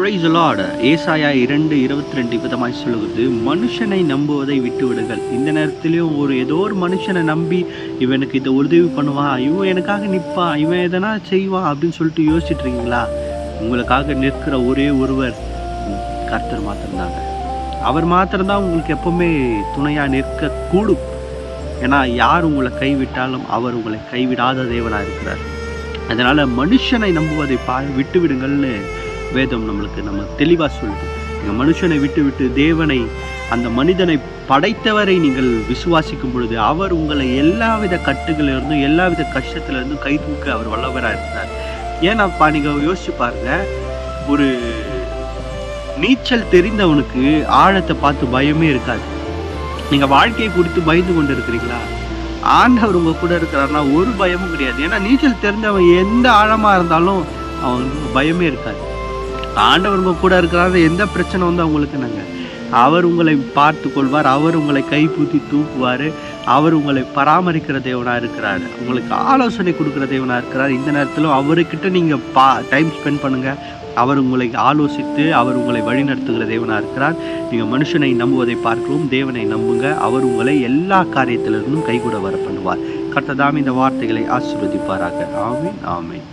Praise the Lord. ஏசாயா 2:22 விதமாய் சொல்லுகிறது, மனுஷனை நம்புவதை விட்டு விடுங்கள். இந்த நேரத்திலையும் ஏதோ ஒரு மனுஷனை நம்பி இவனுக்கு இதை உதவி பண்ணுவான், இவன் எனக்காக நிற்பான், இவன் எதனா செய்வான் அப்படின்னு சொல்லிட்டு யோசிச்சுட்டு இருக்கீங்களா? உங்களுக்காக நிற்கிற ஒரே ஒருவர் கர்த்தர் மாத்திரம்தாங்க. அவர் மாத்திரம்தான் உங்களுக்கு எப்பவுமே துணையா நிற்க கூடும். ஏன்னா யார் உங்களை கைவிட்டாலும் அவர் உங்களை கைவிடாத தேவனாக இருக்கிறார். அதனால மனுஷனை நம்புவதை விட்டு விடுங்கள்னு வேதம் நம்ம தெளிவாக சொல்லுது. நீங்கள் மனுஷனை விட்டு தேவனை, அந்த மனிதனை படைத்தவரை நீங்கள் விசுவாசிக்கும் பொழுது அவர் உங்களை எல்லாவித கட்டுகளிலிருந்தும் எல்லாவித கஷ்டத்திலிருந்தும் கை தூக்க அவர் வல்லவராக இருக்கிறார். ஏன்னாப்பா, நீங்கள் யோசிச்சு பாருங்க, ஒரு நீச்சல் தெரிந்தவனுக்கு ஆழத்தை பார்த்து பயமே இருக்காது. நீங்கள் வாழ்க்கையை குறித்து பயந்து கொண்டு இருக்கிறீங்களா? ஆண்டவர் உங்க கூட இருக்கிறாருன்னா ஒரு பயமும் கிடையாது. ஏன்னா நீச்சல் தெரிஞ்சவன் எந்த ஆழமா இருந்தாலும் அவனுக்கு பயமே இருக்காது. ஆண்டவர் உங்க கூட இருக்கிறாரு, எந்த பிரச்சனை வந்து அவங்களுக்கு நாங்கள், அவர் உங்களை பார்த்து கொள்வார், அவர் உங்களை கைப்பூத்தி தூக்குவார், அவர் உங்களை பராமரிக்கிற தேவனா இருக்கிறார், உங்களுக்கு ஆலோசனை கொடுக்குற தேவனா இருக்கிறார். இந்த நேரத்திலும் அவர்கிட்ட நீங்கள் டைம் ஸ்பெண்ட் பண்ணுங்க. அவர் உங்களை ஆலோசித்து அவர் உங்களை வழிநடத்துகிற தேவனா இருக்கிறார். நீங்கள் மனுஷனை நம்புவதை பார்க்கவும் தேவனை நம்புங்க. அவர் உங்களை எல்லா காரியத்திலிருந்தும் கைகூட வர பண்ணுவார். கர்த்தர் தாமே இந்த வார்த்தைகளை ஆசீர்வதிப்பாராக. ஆமென், ஆமென்.